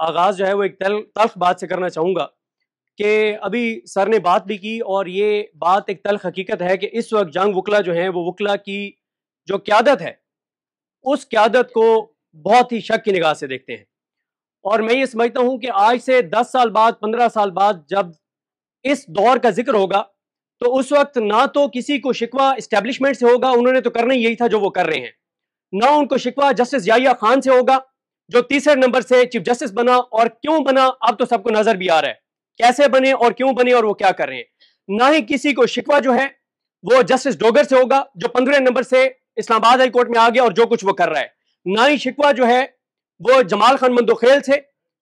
आगाज़ जो है वो एक तल्ख बात से करना चाहूँगा कि अभी सर ने बात भी की और ये बात एक तल्ख हकीकत है कि इस वक्त जंग वकला जो हैं वो वकला की जो क़यादत है उस क़यादत को बहुत ही शक की निगाह से देखते हैं। और मैं ये समझता हूँ कि आज से 10 साल बाद 15 साल बाद जब इस दौर का जिक्र होगा तो उस वक्त ना तो किसी को शिकवा इस्टेब्लिशमेंट से होगा, उन्होंने तो करना ही यही था जो वो कर रहे हैं, ना उनको शिकवा जस्टिस याहिया खान से होगा जो तीसरे नंबर से चीफ जस्टिस बना। और क्यों बना अब तो सबको नजर भी आ रहा है, कैसे बने और क्यों बने और वो क्या कर रहे हैं। ना ही किसी को शिकवा जो है वो जस्टिस डोगर से होगा जो 15 नंबर से इस्लामाबाद हाई कोर्ट में आ गया और जो कुछ वो कर रहा है। ना ही शिकवा जो है वो जमाल खान मंदोखेल से,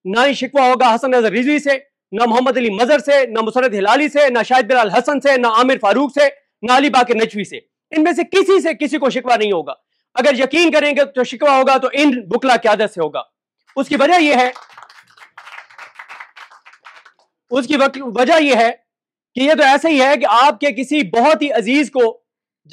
ना ही शिकवा होगा हसन नजर रिजवी से, ना मोहम्मद अली मजहर से, ना मुसरत हिलाली से, ना शाहिद बिलाल हसन से, ना आमिर फारूक से, ना अली बाकर नजवी से। इनमें से किसी को शिकवा नहीं होगा। अगर यकीन करेंगे तो शिकवा होगा तो इन बुकला क़यादत से होगा। उसकी वजह यह है कि ये तो ऐसे ही है कि आपके किसी बहुत ही अजीज को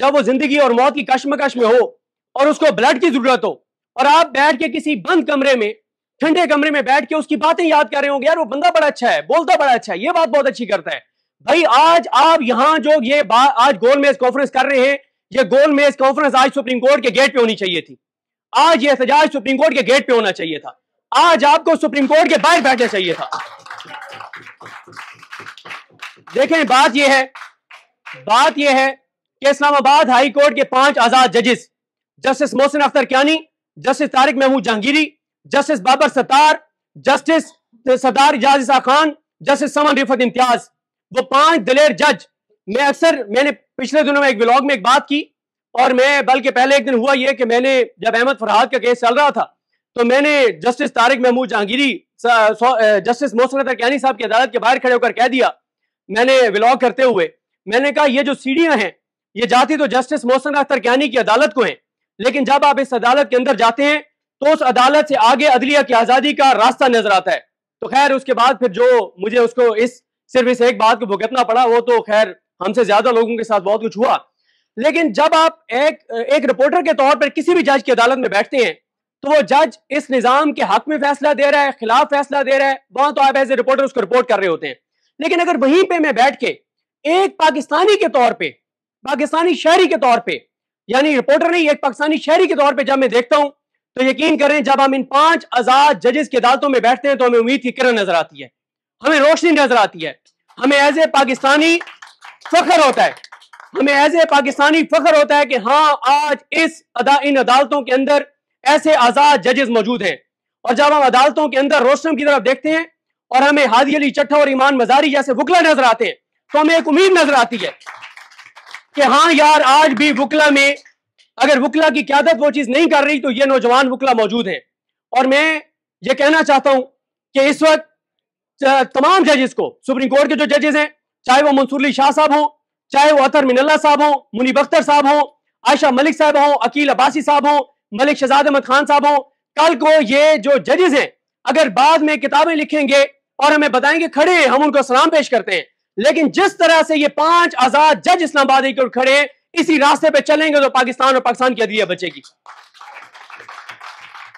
जब वो जिंदगी और मौत की कश्मकश में हो और उसको ब्लड की जरूरत हो और आप बैठ के किसी बंद कमरे में, ठंडे कमरे में बैठ के उसकी बातें याद कर रहे होंगे, यार वो बंदा बड़ा अच्छा है, बोलता बड़ा अच्छा है, ये बात बहुत अच्छी करता है। भाई आज आप यहां जो ये बात आज गोल मेज कॉन्फ्रेंस कर रहे हैं, ये गोल मेज कॉन्फ्रेंस आज सुप्रीम कोर्ट के गेट पे होनी चाहिए थी। आज ये एहतजाज सुप्रीम कोर्ट के गेट पे होना चाहिए था। आज आपको सुप्रीम कोर्ट के बाहर बैठना चाहिए था। देखें बात यह है कि इस्लामाबाद हाई कोर्ट के 5 आजाद जजेस, justice Mohsin Akhtar Kiyani, justice Tariq Mahmood Jahangiri, justice Babar Sattar, justice Sardar Ejaz Isa Khan, justice Saman Rifat Imtiaz, वो 5 दलेर जज। मैंने पिछले दिनों में एक व्लॉग में एक बात की और मैं बल्कि पहले एक दिन हुआ ये कि मैंने जब अहमद फरहाद का केस चल रहा था तो मैंने जस्टिस तारिक महमूद जहांगीरी, जस्टिस मोहसिन अख्तर कियानी साहब की अदालत के बाहर खड़े होकर कह दिया, मैंने व्लॉग करते हुए मैंने कहा ये जो सीढ़ियां हैं ये जाती तो जस्टिस मोहसिन अख्तर कियानी की अदालत को हैं, लेकिन जब आप इस अदालत के अंदर जाते हैं तो उस अदालत से आगे अदलिया की आजादी का रास्ता नजर आता है। तो खैर उसके बाद फिर जो मुझे उसको सिर्फ इस एक बात को भुगतना पड़ा, वो तो खैर हमसे ज्यादा लोगों के साथ बहुत कुछ हुआ। लेकिन जब आप एक रिपोर्टर के तौर पर किसी भी जज की अदालत में बैठते हैं तो वो जज इस निजाम के हक में फैसला दे रहा है, खिलाफ फैसला दे रहा है, वहां तो आप एज ए रिपोर्टर उसको रिपोर्ट कर रहे होते हैं। लेकिन अगर वहीं पे मैं बैठ के एक पाकिस्तानी के तौर पे, पाकिस्तानी शहरी के तौर पे, यानी रिपोर्टर नहीं, एक पाकिस्तानी शहरी के तौर पे जब मैं देखता हूं तो यकीन करें जब हम इन 5 आजाद जजेस की अदालतों में बैठते हैं तो हमें उम्मीद की किरण नजर आती है, हमें रोशनी नजर आती है, हमें एज ए पाकिस्तानी फख्र होता है, हमें एज ए पाकिस्तानी फख्र होता है कि हाँ आज इन अदालतों के अंदर ऐसे आजाद जजेस मौजूद हैं। और जब हम अदालतों के अंदर रोशनम की तरफ देखते हैं और हमें हादी अली चट्टा और ईमान मजारी जैसे वकला नजर आते हैं तो हमें एक उम्मीद नजर आती है कि हाँ यार आज भी वकला में अगर वकला की क़यादत वो चीज नहीं कर रही तो ये नौजवान वकला मौजूद हैं। और मैं ये कहना चाहता हूं कि इस वक्त तमाम जजेस को, सुप्रीम कोर्ट के जो जजेस हैं, चाहे वो मंसूर अली शाह साहब हो, चाहे वो अतर मिनल्ला साहब हो, मुनीब अख्तर साहब हो, आयशा मलिक साहब हो, अकील अब्बासी साहब हो, मलिक शहजाद अहमद खान साहब हो, कल को ये जो जजेस हैं अगर बाद में किताबें लिखेंगे और हमें बताएंगे खड़े हम उनको सलाम पेश करते हैं, लेकिन जिस तरह से ये 5 आजाद जज इस्लामाबाद के खड़े इसी रास्ते पे चलेंगे तो पाकिस्तान और पाकिस्तान की अदलिया बचेगी।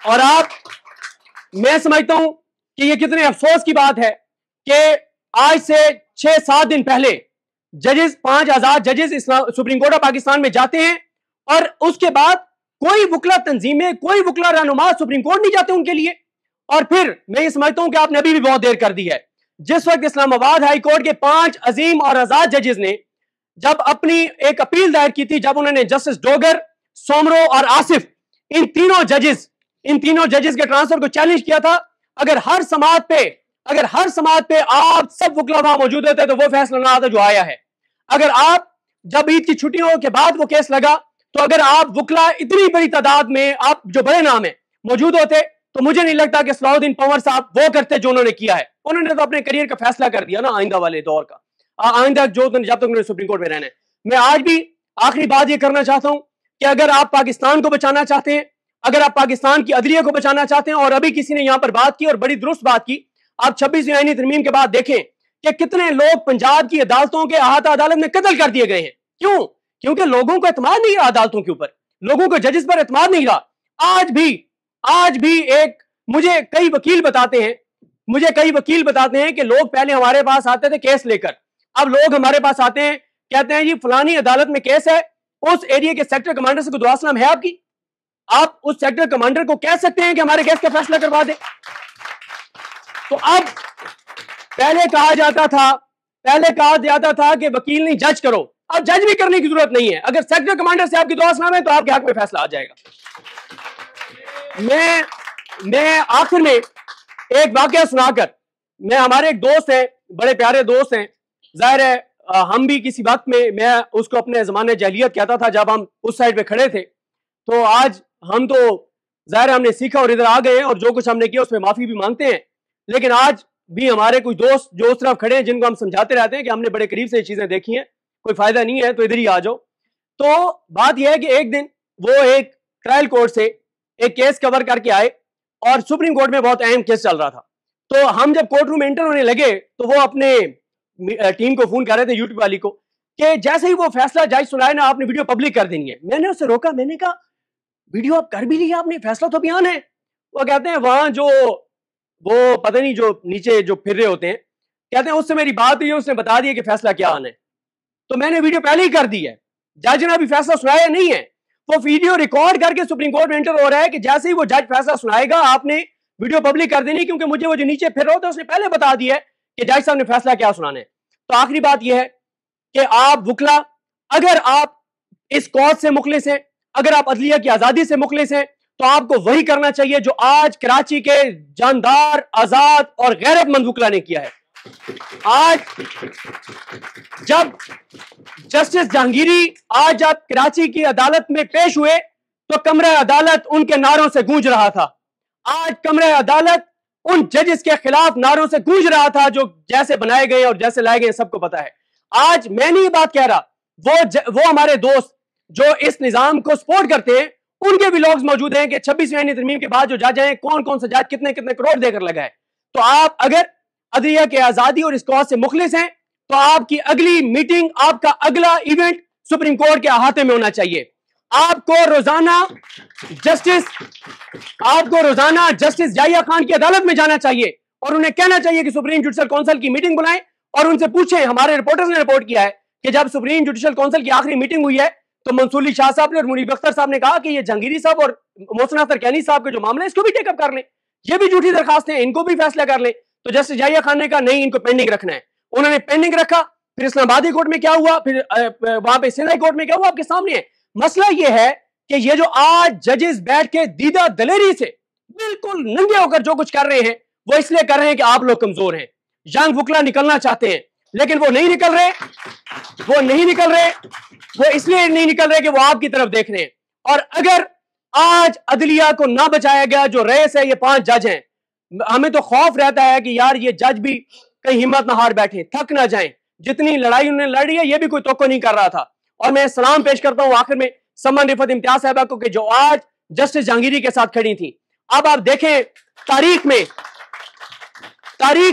और मैं समझता हूं कि ये कितने अफसोस की बात है कि आज से 6-7 दिन पहले जजेस, 5 आजाद जजेस सुप्रीम कोर्ट ऑफ पाकिस्तान में जाते हैं और उसके बाद कोई वकला तंजीमें, कोई वकला रहनुमा सुप्रीम कोर्ट नहीं जाते उनके लिए। और फिर मैं ये समझता हूं कि आपने अभी भी बहुत देर कर दी है। जिस वक्त इस्लामाबाद हाई कोर्ट के 5 अजीम और आजाद जजेस ने जब अपनी एक अपील दायर की थी, जब उन्होंने जस्टिस डोगर, सोमरो और आसिफ इन तीनों जजेस के ट्रांसफर को चैलेंज किया था, अगर हर समात पे आप सब वकला वहां मौजूद होते तो वो फैसला ना आता जो आया है। अगर आप जब ईद की छुट्टियों के बाद वो केस लगा तो अगर आप वकला इतनी बड़ी तादाद में, आप जो बड़े नाम है, मौजूद होते तो मुझे नहीं लगता कि सलाहुद्दीन पंवर साहब वो करते जो उन्होंने किया है। उन्होंने तो अपने करियर का फैसला कर दिया ना आइंदा वाले दौर का, आइंदा जब तक उन्होंने सुप्रीम कोर्ट में रहना है। मैं आज भी आखिरी बात ये करना चाहता हूं कि अगर आप पाकिस्तान को बचाना चाहते हैं, अगर आप पाकिस्तान की अदलिया को बचाना चाहते हैं, और अभी किसी ने यहां पर बात की और बड़ी दुरुस्त बात की, आप 26वीं आईनी तरमीम के बाद देखें कि कितने लोग पंजाब की अदालतों के अहाता अदालत में कत्ल कर दिए गए हैं। क्यों? क्योंकि लोगों को एतमाद नहीं रहा अदालतों के ऊपर, लोगों को जजेस पर एतमाद नहीं रहा। आज भी एक मुझे कई वकील बताते हैं मुझे कई वकील बताते हैं कि लोग पहले हमारे पास आते थे केस लेकर, अब लोग हमारे पास आते हैं कहते हैं जी फलानी अदालत में केस है, उस एरिया के सेक्टर कमांडर से कोई दुआसलाम है आपकी, आप उस सेक्टर कमांडर को कह सकते हैं कि हमारे केस का फैसला करवा दे। तो अब पहले कहा जाता था कि वकील नहीं जज करो, अब जज भी करने की जरूरत नहीं है, अगर सेक्टर कमांडर से आपकी दुआसलाम है तो आपके हक में फैसला आ जाएगा। मैं आखिर में एक वाकया सुनाकर, मैं हमारे एक दोस्त हैं, बड़े प्यारे दोस्त हैं, जाहिर है हम भी किसी वक्त में, मैं उसको अपने जमाने जहलियत कहता था जब हम उस साइड पे खड़े थे, तो आज हम तो जाहिर है हमने सीखा और इधर आ गए और जो कुछ हमने किया उसमें माफी भी मांगते हैं, लेकिन आज भी हमारे कुछ दोस्त जो उस तरफ खड़े हैं जिनको हम समझाते रहते हैं कि हमने बड़े करीब से ये चीजें देखी हैं, कोई फायदा नहीं है तो इधर ही आ जाओ। तो बात यह है कि एक दिन वो एक ट्रायल कोर्ट से एक केस कवर करके आए और सुप्रीम कोर्ट में बहुत अहम केस चल रहा था। तो हम जब कोर्ट रूम में एंटर होने लगे तो वो अपने टीम को फोन कर रहे थे, यूट्यूब वाली को, कि जैसे ही वो फैसला जज सुनाए ना आपने वीडियो पब्लिक कर देनी है। मैंने उससे रोका, मैंने कहा वीडियो आप कर भी लिया आपने, फैसला तो बयान है। वो कहते हैं वहां जो वो पता नहीं जो नीचे जो फिर रहे होते हैं, कहते हैं उससे मेरी बात हुई है, उसने बता दिया कि फैसला क्या आना है। तो मैंने वीडियो पहले ही कर दी है, जज ने अभी फैसला सुनाया नहीं है, वो वीडियो रिकॉर्ड करके सुप्रीम कोर्ट में एंटर हो रहा है कि जैसे ही वो जज फैसला सुनाएगा आपने वीडियो पब्लिक कर देनी, क्योंकि मुझे वो जो नीचे फिर रहा होता है उसने पहले बता दिया है कि जज साहब ने फैसला क्या सुनाना है। तो आखिरी बात यह है कि आप वकला, अगर आप इस कौज से मुखलिस हैं, अगर आप अदलिया की आजादी से मुखलिस हैं, तो आपको वही करना चाहिए जो आज कराची के जानदार, आजाद और गैरतमंद वकला ने किया है। आज जब जस्टिस जहांगीरी आज जब कराची की अदालत में पेश हुए तो कमरा अदालत उनके नारों से गूंज रहा था। आज कमरा अदालत उन जजेस के खिलाफ नारों से गूंज रहा था जो जैसे बनाए गए और जैसे लाए गए सबको पता है। आज मैं नहीं ये बात कह रहा, वो हमारे दोस्त जो इस निजाम को सपोर्ट करते हैं उनके भी लोग मौजूद हैं कि 26वीं तरमीम के बाद जो जज हैं कौन कौन से जज कितने कितने करोड़ देकर लगाए। तो आप अगर अदलिया की आजादी और इस कौज से मुखलिस हैं तो आपकी अगली मीटिंग, आपका अगला इवेंट सुप्रीम कोर्ट के अहाते में होना चाहिए। आपको रोजाना जस्टिस जाहिया खान की अदालत में जाना चाहिए और उन्हें कहना चाहिए कि सुप्रीम जुडिशल काउंसिल की मीटिंग बुलाएं और उनसे पूछें। हमारे रिपोर्टर्स ने रिपोर्ट किया है कि जब सुप्रीम जुडिशल काउंसिल की आखिरी मीटिंग हुई है तो मंसूर अली शाह साहब ने और मुनीब अख्तर साहब ने कहा कि ये जहांगीरी साहब और मोहसिन अख्तर कैनी साहब के जो मामले इसको भी टेकअप कर लें, ये भी झूठी दरखास्तें हैं, इनको भी फैसला कर लें। तो जस्टिस जाहिया खान ने कहा नहीं, इनको पेंडिंग रखना है। उन्होंने पेंडिंग रखा। फिर इस्लामाबादी कोर्ट में क्या हुआ, फिर वहां पे सिंध कोर्ट में क्या हुआ, आपके सामने है। मसला ये है कि ये जो आज जजेस बैठ के दीदा दलेरी से बिल्कुल नंगे होकर जो कुछ कर रहे हैं वो इसलिए कर रहे हैं कि आप लोग कमजोर हैं, यंग वकला निकलना चाहते हैं, लेकिन वो नहीं निकल रहे। वो इसलिए नहीं निकल रहे कि वो आपकी तरफ देख रहे हैं। और अगर आज अदलिया को ना बचाया गया, जो रईस है, ये 5 जज हैं, हमें तो खौफ रहता है कि यार ये जज भी कहीं हिम्मत ना हार बैठे, थक ना जाएं। जितनी लड़ाई उन्होंने लड़ी है ये भी कोई तोक्को नहीं कर रहा था। और मैं सलाम पेश करता हूं आखिर में समन रिफत इम्तियाज साहबा को कि जो आज जस्टिस जहांगीरी के साथ खड़ी थी। अब आप देखें तारीख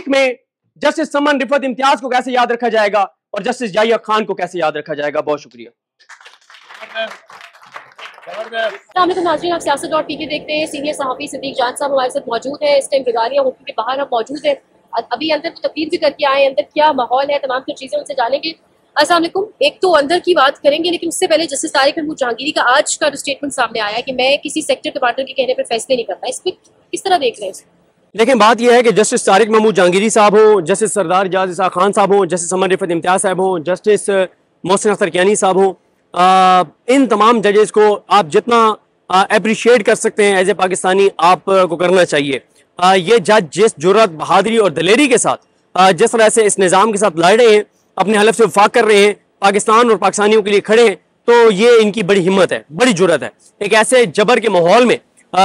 में जस्टिस समन रिफत इम्तियाज को कैसे याद रखा जाएगा और जस्टिस जाहिया खान को कैसे याद रखा जाएगा। बहुत शुक्रिया। नाज़रीन, आप सियासत.pk देखते हैं। सीनियर सहाफ़ी सिद्दीक जान साहब हमारे साथ मौजूद है। इस टाइम गिरदारियां होटल के बाहर हम मौजूद है। अभी अंदर तकरीर भी करके आए, अंदर क्या माहौल है, तमाम चीजें उनसे जानेंगे। अस्सलाम वालेकुम। एक तो अंदर की बात करेंगे, लेकिन उससे पहले जस्टिस तारिक महमूद जहांगीरी का आज का स्टेटमेंट सामने आया कि मैं किसी सेक्टर कमांडर के कहने पर फैसले नहीं करता। इस पर किस तरह देख रहे हैं? लेकिन बात यह है कि जस्टिस तारिक महमूद जहांगीरी साहब हो, जस्टिस सरदार इजाज इसाक खान साहब हो, जस्टिस समन रिफत इम्तियाज साहब हो, जस्टिस मोहसिन अख्तर कैनी साहब हो, इन तमाम जजेस को आप जितना अप्रिशिएट कर सकते हैं एज ए पाकिस्तानी आपको करना चाहिए। ये जज जिस जुर्रत, बहादुरी और दलेरी के साथ जिस तरह से इस निज़ाम के साथ लड़ रहे हैं, अपने हलफ से वफाक कर रहे हैं, पाकिस्तान और पाकिस्तानियों के लिए खड़े हैं, तो ये इनकी बड़ी हिम्मत है, बड़ी जुर्रत है। एक ऐसे जबर के माहौल में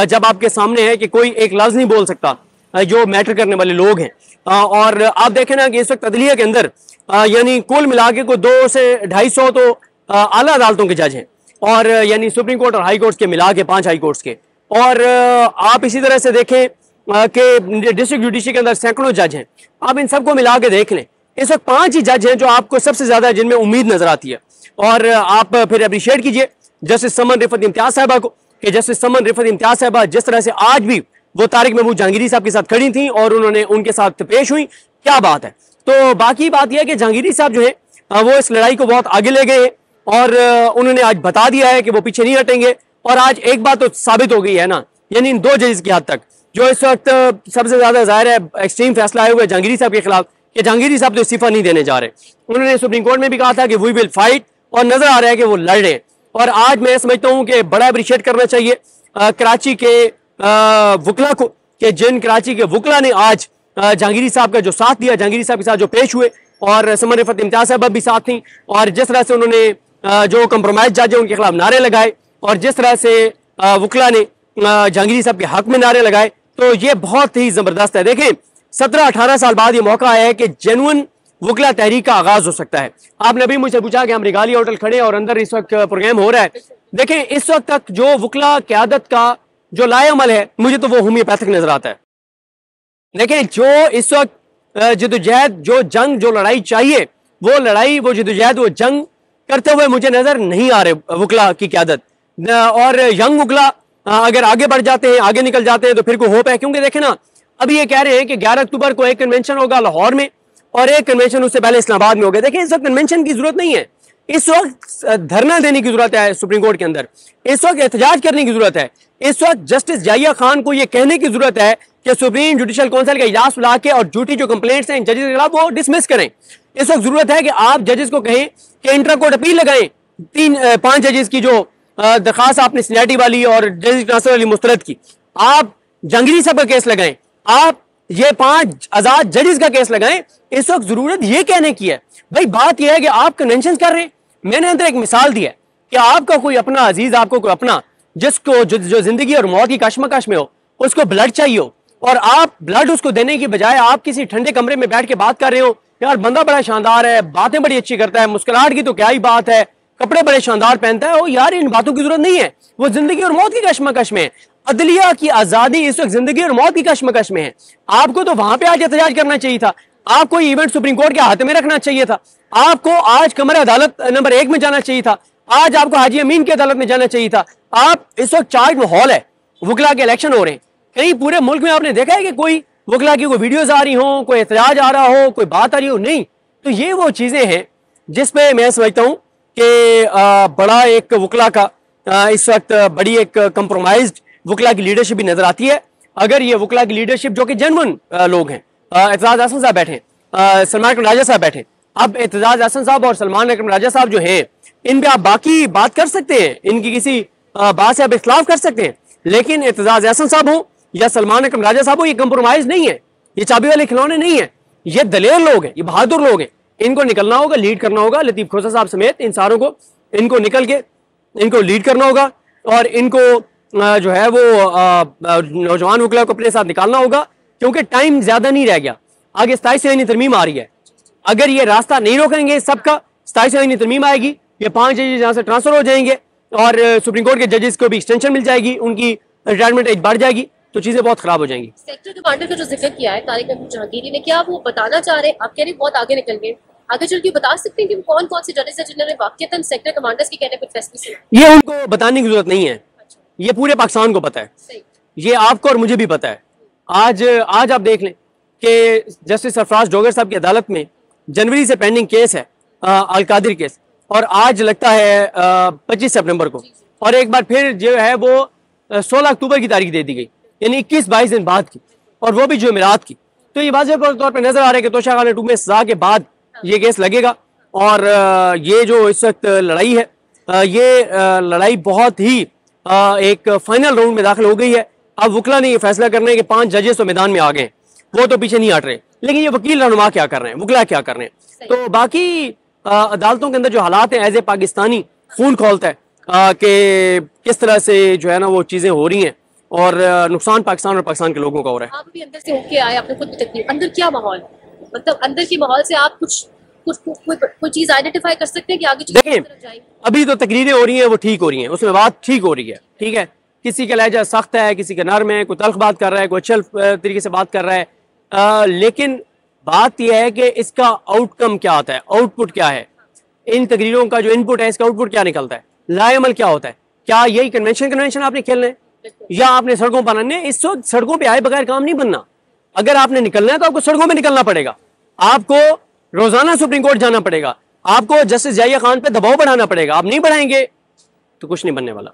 जब आपके सामने है कि कोई एक लफ्ज़ नहीं बोल सकता जो मैटर करने वाले लोग हैं। और आप देखें ना कि इस वक्त अदलिया के अंदर यानी कुल मिला के कोई 200 से 250 तो आला अदालतों के जज हैं, और यानी सुप्रीम कोर्ट और हाई कोर्ट्स के मिला के 5 हाई कोर्ट्स के। और आप इसी तरह से देखें कि डिस्ट्रिक्ट जुडिशरी के अंदर सैकड़ों जज हैं। आप इन सबको मिला के देख लें, इस वक्त 5 ही जज हैं जो आपको सबसे ज्यादा जिनमें उम्मीद नजर आती है। और आप फिर अप्रिशिएट कीजिए जस्टिस समन रिफत इम्तियाज साहबा को कि जस्टिस समन रिफत इम्तियाज साहबा जिस तरह से आज भी वो तारिक महमूद जहांगीरी साहब के साथ खड़ी थी और उन्होंने उनके साथ पेश हुई। क्या बात है। तो बाकी बात यह है कि जहांगीरी साहब जो है वो इस लड़ाई को बहुत आगे ले गए और उन्होंने आज बता दिया है कि वो पीछे नहीं हटेंगे। और आज एक बात तो साबित हो गई है ना, यानी इन 2 जजेस की हद तक जो इस वक्त सबसे ज्यादा जाहिर है एक्सट्रीम फैसला आया हुआ है जहांगीरी साहब के खिलाफ कि जहांगीरी साहब तो इस्तीफा नहीं देने जा रहे। उन्होंने सुप्रीम कोर्ट में भी कहा था कि वी विल फाइट और नजर आ रहा है कि वो लड़ रहे हैं। और आज मैं समझता हूं कि बड़ा अप्रिशिएट करना चाहिए कराची के वकला को कि जिन कराची के वकला ने आज जहांगीरी साहब का जो साथ दिया, जहांगीरी साहब के साथ जो पेश हुए और समर रिफत इम्तियाज साहब भी साथ थी और जिस तरह से उन्होंने जो कंप्रोमाइज जज है उनके खिलाफ नारे लगाए और जिस तरह से वकला ने जहांगीरी साहब के हक में नारे लगाए, तो ये बहुत ही जबरदस्त है। देखें 17-18 साल बाद ये मौका आया है कि जेन्युइन वकला तहरीक का आगाज हो सकता है। आपने अभी मुझसे पूछा कि हम रिगालिया होटल खड़े और अंदर इस वक्त प्रोग्राम हो रहा है। देखें इस वक्त तक जो वकला क्यादत का जो लाएअमल है मुझे तो वो होम्योपैथिक नजर आता है। देखें जो इस वक्त जदोजहद जो जंग जो लड़ाई चाहिए वो लड़ाई वो जदोजहद वो जंग करते हुए मुझे नजर नहीं आ रहे वकला की क्यादत। और यंग वकला अगर आगे बढ़ जाते हैं आगे निकल जाते हैं तो फिर कोई होप है। क्योंकि देखें ना अभी ये कह रहे हैं कि 11 अक्टूबर को एक कन्वेंशन होगा लाहौर में और एक कन्वेंशन उससे पहले इस्लामाबाद में होगा। देखिए इस वक्त कन्वेंशन की जरूरत नहीं है, इस वक्त धरना देने की जरूरत है सुप्रीम कोर्ट के अंदर, इस वक्त एहतजाज करने की जरूरत है, इस वक्त जस्टिस जाहिया खान को यह कहने की जरूरत है कि सुप्रीम जुडिशल काउंसिल का इजलास बुला के और झूठी जो कंप्लेंट्स हैं जजेस के खिलाफ वो डिसमिस करें। इस वक्त जरूरत है कि आप जजेस को कहें कि इंट्रा कोर्ट अपील लगाएं 3-5 जजेस की जो दरखास्त आपने सीनियरिटी वाली और जजेस ट्रांसफर वाली मुस्तरद की, आप जहांगीरी साहब का केस लगाएं, आप ये 5 आजाद जजेस का केस लगाएं। इस वक्त जरूरत ये कहने की है भाई, बात यह है कि आप कन्वेंशन कर रहे हैं। मैंने अंदर एक मिसाल दी है कि आपका कोई अपना अजीज, आपको कोई अपना जिसको जो जिंदगी और मौत की कश्मकश में हो, उसको ब्लड चाहिए हो और आप ब्लड उसको देने की बजाय आप किसी ठंडे कमरे में बैठ के बात कर रहे हो, यार बंदा बड़ा शानदार है, बातें बड़ी अच्छी करता है, मुस्कुराहट की तो क्या ही बात है, कपड़े बड़े शानदार पहनता है, ओ यार इन बातों की जरूरत नहीं है, वो जिंदगी और मौत की कश्मकश में है। अदलिया की आजादी इस वक्त जिंदगी और मौत की कश्मकश में है। आपको तो वहां पे आज एहतजाज करना चाहिए था, आपको इवेंट सुप्रीम कोर्ट के हाथ में रखना चाहिए था, आपको आज कमर अदालत नंबर 1 में जाना चाहिए था, आज आपको हाजी अमीन की अदालत में जाना चाहिए था। आप इस वक्त चार्ज माहौल है, वकला के इलेक्शन हो रहे हैं, कहीं पूरे मुल्क में आपने देखा है कि कोई वकला की कोई वीडियोज आ रही हो, कोई एहतजाज आ रहा हो, कोई बात आ रही हो? नहीं। तो ये वो चीजें हैं जिसपे मैं समझता हूं कि बड़ा एक वकला का इस वक्त बड़ी एक कंप्रोमाइज्ड वकला की लीडरशिप भी नजर आती है। अगर ये वकला की लीडरशिप जो कि जेन्युइन लोग हैं, एतजाज हसन साहब बैठे, सलमान अकरम राजा साहब बैठे, अब एतजाज हसन साहब और सलमान अकरम राजा साहब जो हैं इन पे आप बाकी बात कर सकते हैं, इनकी किसी बात से आप इख्तिलाफ कर सकते हैं, लेकिन एतजाज हसन साहब हो या सलमान अकरम राजा साहब हो, ये कंप्रोमाइज नहीं है, ये चाबी वाले खिलौने नहीं है, ये दलेर लोग हैं, ये बहादुर लोग हैं। इनको निकलना होगा, लीड करना होगा, लतीफ खोसा साहब समेत इन सारों को इनको निकल के इनको लीड करना होगा और इनको जो है वो नौजवान वकला को अपने साथ निकालना होगा, क्योंकि टाइम ज्यादा नहीं रह गया। आगे 27 आईनी तरमीम आ रही है, अगर ये रास्ता नहीं रोकेंगे सबका, 27 आईनी तरमीम आएगी, ये 5 जजेस यहाँ से ट्रांसफर हो जाएंगे और सुप्रीम कोर्ट के जजेस को भी एक्सटेंशन मिल जाएगी, उनकी रिटायरमेंट एज बढ़ जाएगी, तो चीजें बहुत खराब हो जाएंगी। सेक्टर कमांडर का जो जिक्र किया है तारिक महमूद जहांगीरी ने, क्या वो बताना चाह रहे हैं? आप कह रहे बहुत आगे निकल गए, आगे चल के बता सकते हैं कि कौन कौन से जजेस हैं जिन्होंने वाकईतन सेक्टर कमांडर्स के कहने पर फैसले किए? ये उनको बताने की जरूरत नहीं है, ये पूरे पाकिस्तान को पता है, ये आपको और मुझे भी पता है। आज आप देख लें कि जस्टिस सरफराज डोगर साहब की अदालत में जनवरी से पेंडिंग केस है अलकादिर केस, और आज लगता है 25 सितंबर को, और एक बार फिर जो है वो 16 अक्टूबर की तारीख दे दी गई, यानी 21-22 दिन बाद की, और वो भी जुमेरात की। तो ये वाज़ेह तौर पर नजर आ रहा है कि तोशा खान 2 में सजा के बाद ये केस लगेगा, और ये जो इस वक्त लड़ाई है, ये लड़ाई बहुत ही एक फाइनल राउंड में दाखिल हो गई है। अब वकला ने ये फैसला करना है कि 5 जजेस तो मैदान में आ गए, वो तो पीछे नहीं हट रहे, लेकिन ये वकील रहनुमा क्या कर रहे हैं, वकला क्या कर रहे हैं। तो बाकी अदालतों के अंदर जो हालात हैं एज ए पाकिस्तानी खून खोलता है कि किस तरह से जो है ना वो चीजें हो रही हैं, और नुकसान पाकिस्तान और पाकिस्तान के लोगों का हो रहा है। आप भी अंदर से होके आए, आपने खुद भी तकलीफ, अंदर क्या माहौल, मतलब अंदर के माहौल से आप कोई चीज आइडेंटिफाई कर सकते हैं कि आगे देखें अभी तो तकरीरें हो रही हैं वो ठीक हो रही हैं, उसमें बात ठीक हो रही है, ठीक है, किसी का लहजा सख्त है, किसी का नर्म है, कोई तल्ख बात कर रहा है, कोई अच्छे तरीके से बात कर रहा है, लेकिन बात यह है कि इसका आउटकम क्या आता है, आउटपुट क्या है, इन तकरीरों का जो इनपुट है इसका आउटपुट क्या निकलता है, लाएअमल क्या होता है। क्या यही कन्वेंशन आपने खेलना है? या आपने सड़कों पर आने, इस वक्त सड़कों पे आए बगैर काम नहीं बनना। अगर आपने निकलना है तो आपको सड़कों में निकलना पड़ेगा, आपको रोजाना सुप्रीम कोर्ट जाना पड़ेगा, आपको जस्टिस जाहिया खान पे दबाव बढ़ाना पड़ेगा। आप नहीं बढ़ाएंगे तो कुछ नहीं बनने वाला।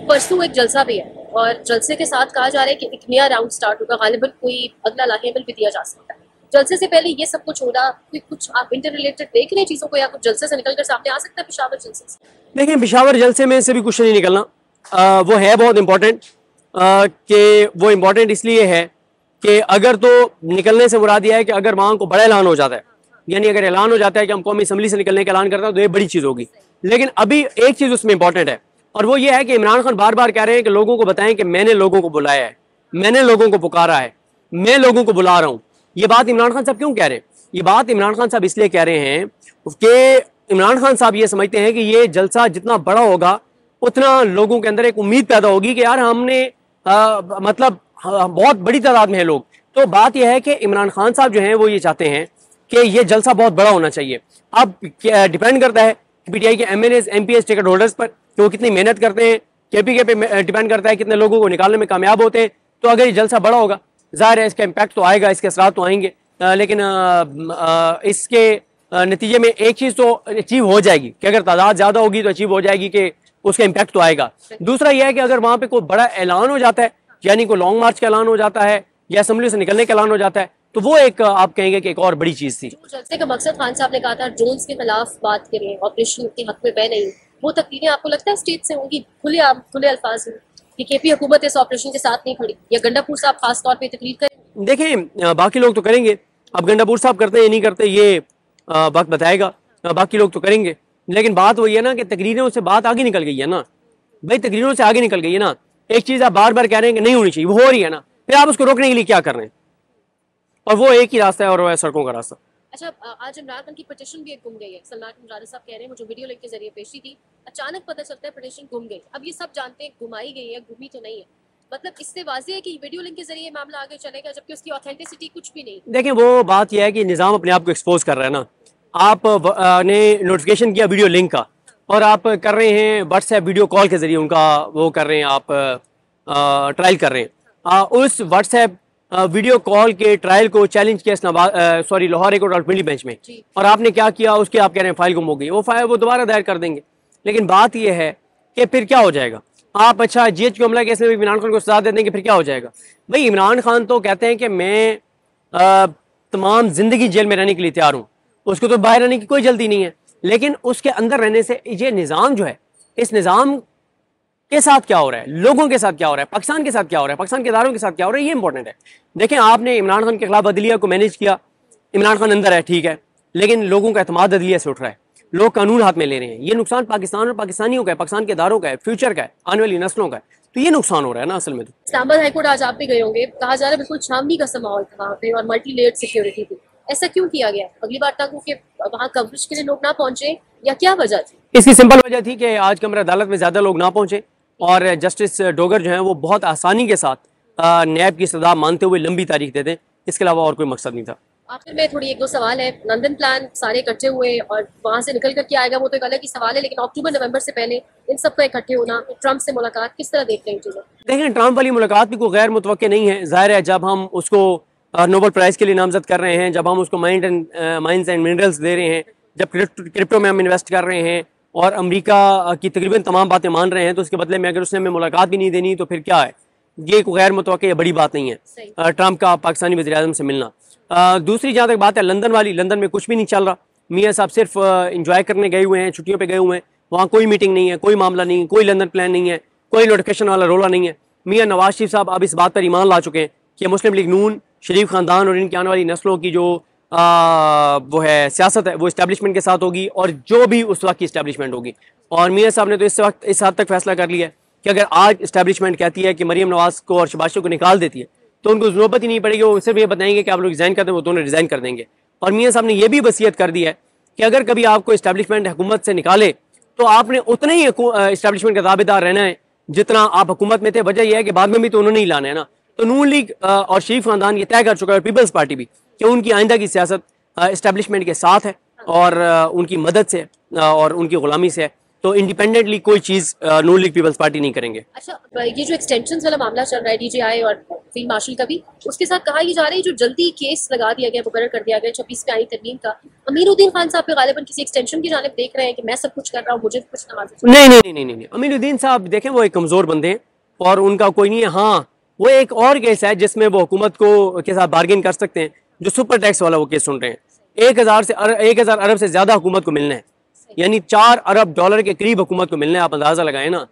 परसों एक जलसा भी है और जलसे के साथ कहा जा रहा है कि एक नया राउंड स्टार्ट होगा, गालिबन कोई अगला लाहेबल भी दिया जा सकता है। जलसे से पहले ये सब कुछ होना, कोई कुछ आप इंटर रिलेटेड देख रहे हैं चीजों को, या कुछ जलसे से निकल कर सामने आ सकता है पेशावर जलसे से? देखिए, पेशावर जलसे में से भी कुछ नहीं निकलना। वो है बहुत इंपॉर्टेंट, कि वो इम्पोर्टेंट इसलिए है कि अगर तो निकलने से मुराद यह है कि अगर वहाँ को बड़ा ऐलान हो जाता है, यानी अगर ऐलान हो जाता है कि हम कौमी असम्बली से निकलने का ऐलान करते हैं तो ये बड़ी चीज़ होगी। लेकिन अभी एक चीज़ उसमें इंपॉर्टेंट है, और वो ये है कि इमरान खान बार बार कह रहे हैं कि लोगों को बताएं कि मैंने लोगों को बुलाया है, मैंने लोगों को पुकारा है, मैं लोगों को बुला रहा हूँ। ये बात इमरान खान साहब क्यों कह रहे हैं? ये बात इमरान खान साहब इसलिए कह रहे हैं कि इमरान खान साहब ये समझते हैं कि ये जलसा जितना बड़ा होगा उतना लोगों के अंदर एक उम्मीद पैदा होगी कि यार हमने बहुत बड़ी तादाद में है लोग। तो बात यह है कि इमरान खान साहब जो हैं वो ये चाहते हैं कि ये जलसा बहुत बड़ा होना चाहिए। अब डिपेंड करता है पीटीआई के एमएनएस एमपीएस टिकट होल्डर्स पर कि वो कितनी मेहनत करते हैं, केपीके पे डिपेंड करता है कितने लोगों को निकालने में कामयाब होते हैं। तो अगर ये जलसा बड़ा होगा, जाहिर है इसका इम्पैक्ट तो आएगा, इसके असरात तो आएंगे, लेकिन इसके नतीजे में एक चीज़ तो अचीव हो जाएगी कि अगर तादाद ज़्यादा होगी तो अचीव हो जाएगी कि उसका इम्पैक्ट तो आएगा। दूसरा यह है कि अगर वहाँ पे कोई बड़ा ऐलान हो जाता है, यानी कोई लॉन्ग मार्च का ऐलान हो जाता है या असेंबली से निकलने का ऐलान हो जाता है, तो वो एक आप कहेंगे कि एक और बड़ी चीज़ थी। जलसे का मकसद खान साहब ने कहा था जोन्स के खिलाफ बात करें, ऑपरेशन के हक में मैं नहीं, वो तकरीरें आपको लगता है स्टेट से होंगी खुले अल्फाज में कि केपी हुकूमत इस ऑपरेशन के साथ नहीं खड़ी, या गंडापुर साहब खास तौर पे तकरीर करें? देखें, बाकी लोग तो करेंगे, अब गंडापुर साहब करते हैं नहीं करते ये वक्त बताएगा, बाकी लोग तो करेंगे। लेकिन बात वही है ना कि तकरीरों से बात आगे निकल गई है ना भाई, तकरीरों से आगे निकल गई है ना। एक चीज़ आप बार बार कह रहे हैं कि नहीं होनी चाहिए, वो हो रही है ना, फिर आप उसको रोकने के लिए क्या कर रहे हैं? और वो एक ही रास्ता है और वो है सड़कों का रास्ता। अच्छा, आज इमरान खान की पिटीशन भी एक गुम गई है। सलमान मुराद साहब कह रहे हैं, मुझे वीडियो लिंक के जरिए पेशी थी, अचानक पता चलता है पिटीशन गुम गई। अब ये सब जानते हैं गुमाई गई है, गुमी तो नहीं है, मतलब इससे वाज़ेह है कि वीडियो लिंक के जरिए मामला आगे चलेगा जबकि उसकी ऑथेंटिसिटी कुछ भी नहीं। देखें, वो बात यह है कि निज़ाम अपने आप को एक्सपोज कर रहा है ना। आप ने नोटिफिकेशन किया वीडियो लिंक का और आप कर रहे हैं व्हाट्सएप वीडियो कॉल के जरिए उनका वो कर रहे हैं, आप ट्रायल कर रहे हैं। उस व्हाट्सएप वीडियो कॉल के ट्रायल को चैलेंज किया Lahore high court Rawalpindi bench में, और आपने क्या किया, उसके आप कह रहे हैं फाइल गुम हो गई। वो फाइल वो दोबारा दायर कर देंगे। लेकिन बात यह है कि फिर क्या हो जाएगा? आप अच्छा जीएचक्यू हमला केस में भी इमरान खान को सजा दे देंगे, फिर क्या हो जाएगा? भाई इमरान खान तो कहते हैं कि मैं तमाम जिंदगी जेल में रहने के लिए तैयार हूँ, उसको तो बाहर रहने की कोई जल्दी नहीं है। लेकिन उसके अंदर रहने से ये निज़ाम जो है, इस निज़ाम के साथ क्या हो रहा है, लोगों के साथ क्या हो रहा है, पाकिस्तान के साथ क्या हो रहा है, पाकिस्तान के इदारों के साथ क्या हो रहा है, ये इंपॉर्टेंट है। देखें, आपने इमरान खान के खिलाफ अदलिया को मैनेज किया, इमरान खान अंदर है ठीक है, लेकिन लोगों का एतमाद अदलिया से उठ रहा है, लोग कानून हाथ में ले रहे हैं। ये नुकसान पाकिस्तान और पाकिस्तानियों का है, पाकिस्तान के इदारों का है, फ्यूचर का है, आने वाली नस्लों का है। तो ये नुकसान हो रहा है ना असल में। तो इस्लामाबाद हाईकोर्ट आज आप भी गए होंगे, कहा जा रहा है बिल्कुल छावनी का सा माहौल था वहाँ पे और मल्टी लेयर्ड सिक्योरिटी थी। ऐसा क्यों किया गया? अगली बार तक कि वहाँ कवरेज के लिए लोग ना पहुंचे, या क्या वजह थी? इसकी सिंपल वजह थी कि आज कमरा अदालत में ज्यादा लोग ना पहुंचे और जस्टिस डोगर जो है वो बहुत आसानी के साथ नैब की सजा मानते हुए लंबी तारीख देते। इसके अलावा और कोई मकसद नहीं था। आखिर में थोड़ी एक दो सवाल है। लंदन प्लान सारे इकट्ठे हुए और वहाँ से निकल कर क्या आएगा वो तो एक अलग ही सवाल है, लेकिन अक्टूबर नवंबर से पहले इन सबका इकट्ठे होना, ट्रंप से मुलाकात, किस तरह देख रहे हैं चीज़ें? देखें, ट्रंप वाली मुलाकात भी कोई गैर मुतवक्के नहीं है। जाहिर है जब हम उसको नोबेल प्राइज़ के लिए नामजद कर रहे हैं, जब हम उसको माइंस एंड मिनरल्स दे रहे हैं, जब क्रिप्टो में हम इन्वेस्ट कर रहे हैं और अमेरिका की तकरीबन तमाम बातें मान रहे हैं, तो उसके बदले में अगर उसने हमें मुलाकात भी नहीं देनी तो फिर क्या है? ये कोई गैर मुतवक्के या बड़ी बात नहीं है ट्रंप का पाकिस्तानी वज़ीर-ए-आज़म से मिलना। दूसरी जहाँ तक बात है लंदन वाली, लंदन में कुछ भी नहीं चल रहा। मियाँ साहब सिर्फ इंजॉय करने गए हुए हैं, छुट्टियों पे गए हुए हैं, वहाँ कोई मीटिंग नहीं है, कोई मामला नहीं है, कोई लंदन प्लान नहीं है, कोई नोटिफिकेशन वाला रोला नहीं है। मियाँ नवाज शरीफ साहब अब इस बात पर ईमान ला चुके हैं कि मुस्लिम लीग नून, शरीफ ख़ानदान और इनकी आने वाली नस्लों की जो वो है सियासत है वो इस्टेब्लिशमेंट के साथ होगी, और जो भी उस वक्त की इस्टेब्लिशमेंट होगी। और मियाँ साहब ने तो इस वक्त इस हद तक फैसला कर लिया है कि अगर आज इस्टेब्लिशमेंट कहती है कि मरीम नवाज को और शहबाज शरीफ को निकाल देती है तो उनको ज़रूरत ही नहीं पड़ेगी, वो सिर्फ ये बताएंगे कि आप लोग रिज़ाइन करते हैं, वो दोनों रिज़ाइन कर देंगे। और मियाँ साहब ने यह भी वसीयत कर दी है कि अगर कभी आपको इस्टेब्लिशमेंट हुकूमत से निकाले तो आपने उतने ही इस्टेब्लिशमेंट का दावेदार रहना है जितना आप हुकूमत में थे। वजह यह है कि बाद में भी तो उन्होंने ही लाना है ना। तो नून लीग और शरीफ खानदान ये तय कर चुका है, पीपल्स पार्टी भी, कि उनकी आइंदा की सियासत इस्टेब्लिशमेंट के साथ है और उनकी मदद से और उनकी ग़ुलामी से है। तो इंडिपेंडेंटली कोई चीज़ नून लीग पीपल्स पार्टी नहीं करेंगे। अच्छा, ये जो एक्सटेंशन वाला मामला चल रहा है DJI और फील्ड मार्शल का भी, उसके साथ कहा यह जा रहा है जो जल्दी केस लगा दिया गया, मुकर्रर कर दिया गया 26 पे आई तरमीम का, अमीरुद्दीन खान साहब पे गालिबन किसी एक्सटेंशन की जानिब देख रहे हैं कि मैं सब कुछ कर रहा हूँ, मुझे कुछ ना। नहीं, अमीरुद्दीन साहब देखें वो एक कमज़ोर बंदे हैं और उनका कोई नहीं है। हाँ, वो एक और केस है जिसमें वो हुकूमत को के साथ बार्गेन कर सकते हैं, जो सुपर टैक्स वाला वो केस सुन रहे हैं। 1000 अरब से ज़्यादा हुकूमत को मिलना है, यानी 4 अरब डॉलर के करीब हुकूमत को मिलना है। आप अंदाज़ा लगाएं ना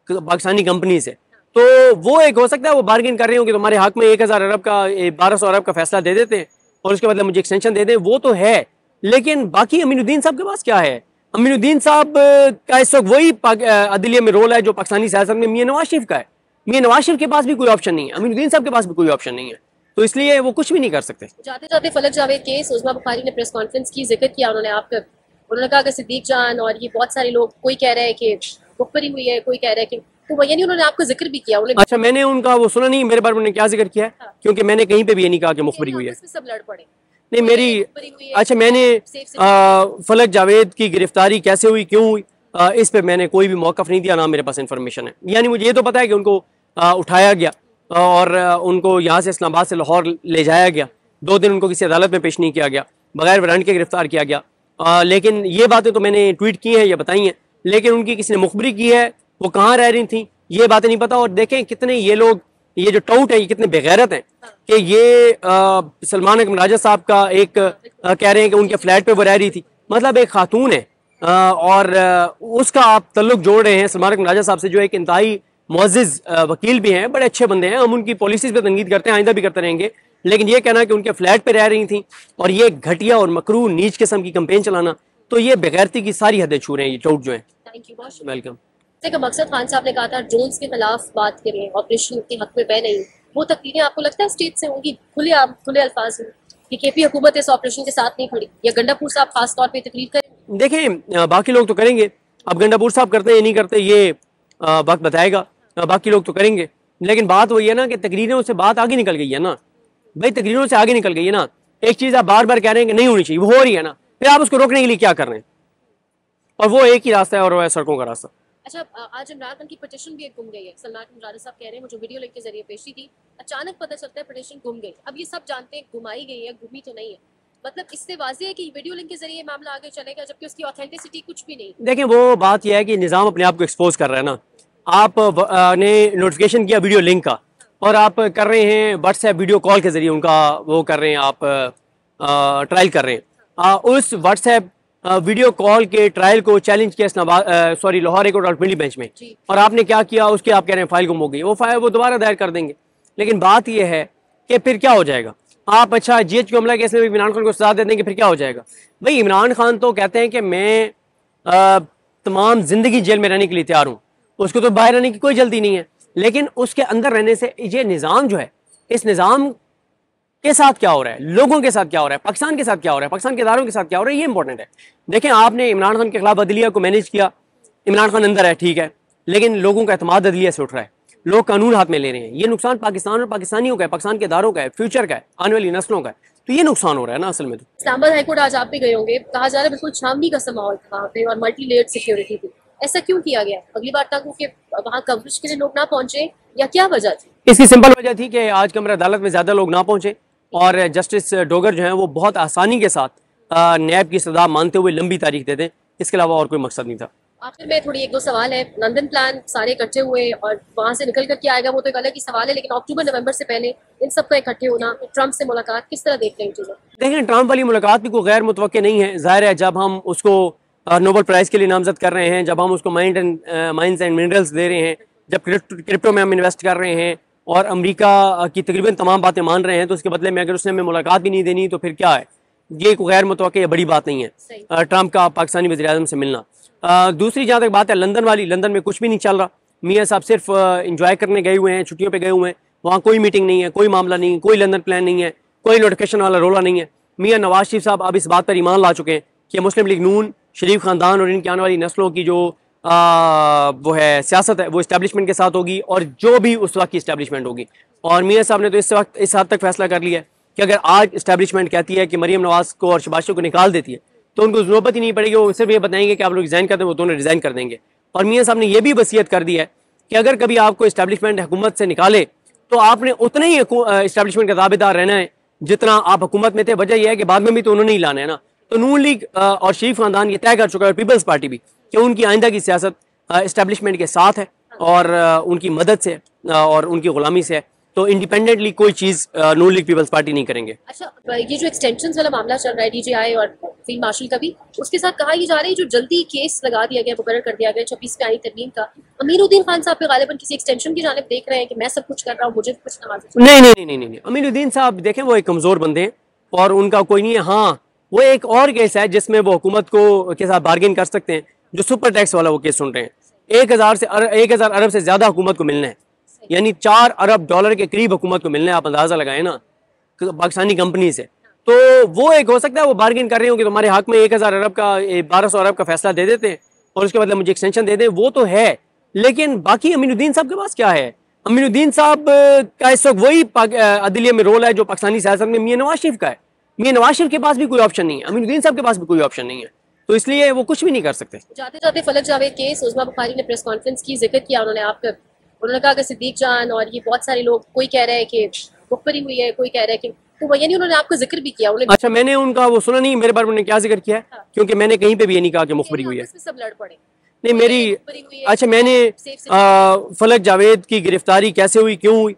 पाकिस्तानी कंपनी से। तो वो एक हो सकता है वो बार्गेन कर रहे हो कि तुम्हारे हक में 1000 अरब का 1200 अरब का फैसला दे देते हैं और उसके बदले मुझे एक्सटेंशन दे दें, वो तो है। लेकिन बाकी अमीनुद्दीन साहब के पास क्या है? अमीनुद्दीन साहब का इस वक्त वही अदलिया में रोल है जो पाकिस्तानी सियासत में मियां नवाज शरीफ का है। मियां नवाज शरीफ के पास भी कोई ऑप्शन नहीं है, अमीनुद्दीन साहब के पास भी कोई ऑप्शन नहीं है, तो इसलिए वो कुछ भी नहीं कर सकते। जाते जाते फलक जावेद केस, उस्मा बुखारी ने प्रेस कॉन्फ्रेंस की, जिक्र किया उन्होंने कहा कि सिद्दीक जान और ये बहुत सारे लोग, कोई कह रहे हैं कि मुखबरी हुई है, कोई कह रहा है कि, तो यानी उन्होंने आपको जिक्र भी किया। अच्छा, मैंने उनका वो सुना नहीं, मेरे बारे में उन्होंने क्या जिक्र किया है? हाँ। क्योंकि मैंने कहीं पे भी ये नहीं कहा कि मुखबरी हुई है। सब लड़ पड़े नहीं मेरी। अच्छा, मैंने फलक जावेद की गिरफ्तारी कैसे हुई, क्यों हुई, इस पे मैंने कोई भी मौक़िफ़ नहीं दिया, ना मेरे पास इन्फॉर्मेशन है। यानी मुझे ये तो पता है कि उनको उठाया गया और उनको यहाँ से इस्लामाबाद से लाहौर ले जाया गया, 2 दिन उनको किसी अदालत में पेश नहीं किया गया, बगैर वारंट के गिरफ्तार किया गया। लेकिन ये बातें तो मैंने ट्वीट की हैं या बताई हैं, लेकिन उनकी किसी ने मुखबरी की है, वो कहाँ रह रही थी, ये बातें नहीं पता। और देखें कितने ये लोग, ये जो टाउट है, ये कितने बेगैरत हैं कि ये सलमान अकबर राजा साहब का एक कह रहे हैं कि उनके फ्लैट पे वो रह रही थी। मतलब एक खातून है और उसका आप तल्लुक जोड़ रहे हैं सलमान अकबर राजा साहब से, जो एक इंतहाई मुअज़्ज़िज़ वकील भी हैं, बड़े अच्छे बंदे हैं। हम उनकी पॉलिसीज़ पे तनकीद करते हैं, आइंदा भी करते रहेंगे। लेकिन ये कहना कि उनके फ्लैट पे रह रही थी और ये घटिया और मकरू नीच किस्म की कंपेन चलाना, तो ये बेगैरती की सारी हदें छू रहे हैं ये टाउट जो है। थैंक यू, बहुत वेलकम। मकसद खान साहब ने कहा था ड्रोन्स के खिलाफ बात करें, ऑपरेशन के हक में मैं नहीं। वो तकरीरें आपको लगता है स्टेट से होंगी खुले अल्फाज में कि KP हुकूमत इस ऑपरेशन के साथ नहीं खड़ी, या गंडापुर साहब खास तौर पे तकरीर करें? देखें बाकी लोग तो करेंगे, अब गंडापुर साहब करते हैं नहीं करते ये वक्त बताएगा, बाकी लोग तो करेंगे। लेकिन बात वही है ना कि तकरीरों से बात आगे निकल गई है ना भाई, तकरीरों से आगे निकल गई है ना। एक चीज़ आप बार बार कह रहे हैं कि नहीं होनी चाहिए, वो हो रही है ना, फिर आप उसको रोकने के लिए क्या कर रहे हैं? और वो एक ही रास्ता है और वो है सड़कों का रास्ता। अच्छा, आज इमरान खान की पिटीशन भी एक गुम गई है। सलमान राजा साहब कह रहे हैं, मुझे वीडियो लिंक के जरिए पेशी थी, अचानक पता चलता है पिटीशन गुम गई। अब ये सब जानते हैं गुमाई गई है, गुमी तो नहीं है। मतलब इससे वाज़ेह है कि वीडियो लिंक के जरिए मामला आगे चलेगा, जबकि उसकी ऑथेंटिसिटी कुछ भी नहीं। देखें वो बात यह है कि निज़ाम अपने आप को एक्सपोज कर रहा है ना। आप ने नोटिफिकेशन किया वीडियो लिंक का और आप कर रहे हैं व्हाट्सएप वीडियो कॉल के जरिए उनका वो कर रहे हैं, आप ट्रायल कर रहे हैं। उस व्हाट्सएप वीडियो कॉल के ट्रायल को चैलेंज किया लाहौर हाई कोर्ट मिली बेंच में, और आपने क्या किया, उसके आप कह रहे हैं फाइल गुम हो गई। वो फाइल वो दोबारा दायर कर देंगे। लेकिन बात यह है कि फिर क्या हो जाएगा? आप अच्छा GH हमला केस में इमरान खान को सजा दे देंगे, फिर क्या हो जाएगा? भाई इमरान खान तो कहते हैं कि मैं तमाम जिंदगी जेल में रहने के लिए तैयार हूँ, उसको तो बाहर रहने की कोई जल्दी नहीं है। लेकिन उसके अंदर रहने से ये निज़ाम जो है, इस निज़ाम के साथ क्या हो रहा है, लोगों के साथ क्या हो रहा है, पाकिस्तान के साथ क्या हो रहा है, पाकिस्तान के इदारों के साथ क्या हो रहा है, ये इंपॉर्टेंट है। देखें आपने इमरान खान के खिलाफ अदलिया को मैनेज किया, इमरान खान अंदर है ठीक है, लेकिन लोगों का एतमाद अदलिया से उठ रहा है, लोग कानून हाथ में ले रहे हैं। ये नुकसान पाकिस्तान और पाकिस्तानियों का है, पाकिस्तान के इदारों का है, फ्यूचर का है, आने वाली नस्लों का है। तो ये नुकसान हो रहा है ना असल में। तो इस्लामाबाद हाईकोर्ट आज आप भी गए होंगे, कहा जा रहा है बिल्कुल छावनी का सा माहौल था वहाँ पे और मल्टी लेयर्ड सिक्योरिटी थी। ऐसा क्यों किया गया? अगली बार तक कि वहाँ कवरेज के लिए लोग ना पहुंचे, या क्या वजह थी? इसकी सिंपल वजह थी कि आज कमरा अदालत में ज्यादा लोग ना पहुंचे और जस्टिस डोगर जो है वो बहुत आसानी के साथ नैब की सजा मानते हुए लंबी तारीख देते। इसके अलावा और कोई मकसद नहीं था। आखिर में थोड़ी 1-2 सवाल है। लंदन प्लान सारे इकट्ठे हुए और वहाँ से निकल कर क्या आएगा वो तो एक अलग ही सवाल है, लेकिन अक्टूबर-नवंबर से पहले इन सब का इकट्ठे होना, ट्रंप से मुलाकात, किस तरह देख रहे हैं चीज़ें? देखें ट्रंप वाली मुलाकात भी कोई गैर मुतवक्के नहीं है। जाहिर है जब हम उसको नोबेल प्राइज़ के लिए नामजद कर रहे हैं, जब हम उसको माइंस एंड मिनरल्स दे रहे हैं, जब क्रिप्टो में हम इन्वेस्ट कर रहे हैं और अमेरिका की तकरीबन तमाम बातें मान रहे हैं, तो उसके बदले में अगर उसने हमें मुलाकात भी नहीं देनी तो फिर क्या है? ये कोई गैर मुतवक्के बड़ी बात नहीं है ट्रंप का पाकिस्तानी वज़ीर-ए-आज़म से मिलना। दूसरी जहाँ तक बात है लंदन वाली, लंदन में कुछ भी नहीं चल रहा। मियाँ साहब सिर्फ इंजॉय करने गए हुए हैं, छुट्टियों पे गए हुए हैं, वहाँ कोई मीटिंग नहीं है, कोई मामला नहीं, कोई लंदन प्लान नहीं है, कोई नोटिफिकेशन वाला रोला नहीं है। मियाँ नवाज शरीफ साहब अब इस बात पर ईमान ला चुके हैं कि मुस्लिम लीग नून, शरीफ ख़ानदान और इनकी आने वाली नस्लों की जो वो है सियासत है वो इस्टेब्लिशमेंट के साथ होगी, और जो भी उस वक्त की इस्टेब्लिशमेंट होगी। और मियाँ साहब ने तो इस वक्त इस हद तक फैसला कर लिया है कि अगर आज इस्टेब्लिशमेंट कहती है कि मरीम नवाज को और शहबाज शरीफ को निकाल देती है, तो उनको जरूरत ही नहीं पड़ेगी, वो सिर्फ ये बताएंगे कि आप लोग रिज़ाइन कर दें, वो दोनों रिज़ाइन कर देंगे। और मियाँ साहब ने यह भी वसीयत कर दी है कि अगर कभी आपको इस्टेब्लिशमेंट हुकूमत से निकाले तो आपने उतने ही इस्टेब्लिशमेंट का दावेदार रहना है जितना आप हुकूमत में थे। वजह यह है कि बाद में भी तो उन्होंने ही लाना है ना। तो नून लीग और शरीफ खानदान ये तय कर चुका है, पीपल्स पार्टी भी, कि उनकी आइंदा की सियासत इस्टेब्लिशमेंट के साथ है और उनकी मदद से और उनकी गुलामी से है। तो इंडिपेंडेंटली कोई चीज़ नून लीग पीपल्स पार्टी नहीं करेंगे। अच्छा, ये जो एक्सटेंशन वाला मामला चल रहा है DJI और फील्ड मार्शल का भी, उसके साथ कहा यह जा रहा है जो जल्दी केस लगा दिया गया, मुकर्रर कर दिया गया 26 पे आई तरमीम का, अमीरुद्दीन खान साहब पे गालिबन किसी एक्सटेंशन की जानिब देख रहे हैं कि मैं सब कुछ कर रहा हूँ, मुझे कुछ ना। नहीं, अमीरुद्दीन साहब देखें वो एक कमज़ोर बंदे हैं और उनका कोई नहीं है। हाँ, वो एक और केस है जिसमें वो हुकूमत को के साथ बार्गेन कर सकते हैं, जो सुपर टैक्स वाला वो केस सुन रहे हैं। 1000 अरब से ज़्यादा हुकूमत को मिलना है, यानी 4 अरब डॉलर के करीब हुकूमत को मिलना है। आप अंदाज़ा लगाएं ना पाकिस्तानी कंपनी से। तो वो एक हो सकता है वो बार्गेन कर रहे हो कि तुम्हारे हक में 1000 अरब का 1200 अरब का फैसला दे देते हैं और उसके बदले मुझे एक्सटेंशन दे दें, वो तो है। लेकिन बाकी अमीनुद्दीन साहब के पास क्या है? अमीनुद्दीन साहब का इस वक्त वही अदलिया में रोल है जो पाकिस्तानी सियासत में मियां नवाज शरीफ का है। मियां नवाज शरीफ के पास भी कोई ऑप्शन नहीं है, अमीनुद्दीन साहब के पास भी कोई ऑप्शन नहीं है, तो इसलिए वो कुछ भी नहीं कर सकते। जाते जाते फलक जावेद केस, उस्मा बुखारी ने प्रेस कॉन्फ्रेंस की, जिक्र किया उन्होंने कहा कि सिद्दीक जान और ये बहुत सारे लोग, कोई कह रहे हैं कि मुखबरी हुई है, कोई कह रहा है कि, तो यानी उन्होंने आपका जिक्र भी किया। अच्छा, मैंने उनका वो सुना नहीं, मेरे बारे में उन्होंने क्या जिक्र किया है? हाँ। क्योंकि मैंने कहीं पे भी ये नहीं कहा कि मुखबरी हुई है। सब लड़ पड़े नहीं मेरी। अच्छा, मैंने फलक जावेद की गिरफ्तारी कैसे हुई, क्यों हुई,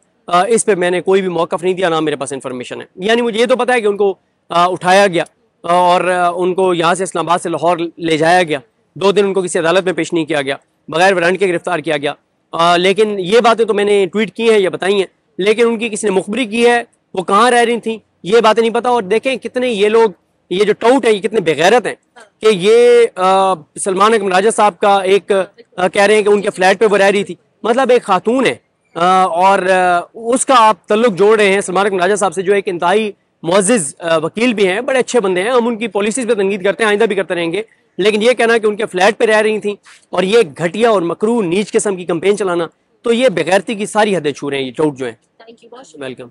इस पे मैंने कोई भी मौक़िफ़ नहीं दिया, ना मेरे पास इंफॉर्मेशन है। यानी मुझे ये तो पता है कि उनको उठाया गया और उनको यहाँ से इस्लामाबाद से लाहौर ले जाया गया, 2 दिन उनको किसी अदालत में पेश नहीं किया गया, बगैर वारंट के गिरफ्तार किया गया। लेकिन ये बातें तो मैंने ट्वीट की हैं या बताई हैं, लेकिन उनकी किसी ने मुखबरी की है, वो कहाँ रह रही थी, ये बातें नहीं पता। और देखें कितने ये लोग, ये जो टाउट है, ये कितने बेगैरत हैं कि ये सलमान अकबर राजा साहब का एक कह रहे हैं कि उनके फ्लैट पे वो रह रही थी। मतलब एक खातून है और उसका आप तल्लुक जोड़ रहे हैं सलमान अकबर राजा साहब से, जो एक इंतहाई मुअज़्ज़िज़ वकील भी हैं, बड़े अच्छे बंदे हैं। हम उनकी पॉलिसीज़ पे तनकीद करते हैं, आइंदा भी करते रहेंगे। लेकिन ये कहना कि उनके फ्लैट पे रह रही थी और ये घटिया और मकरूह नीच किस्म की कंपेन चलाना, तो ये बेगैरती की सारी हदें छू रहे हैं ये टाउट जो है। Thank you, welcome.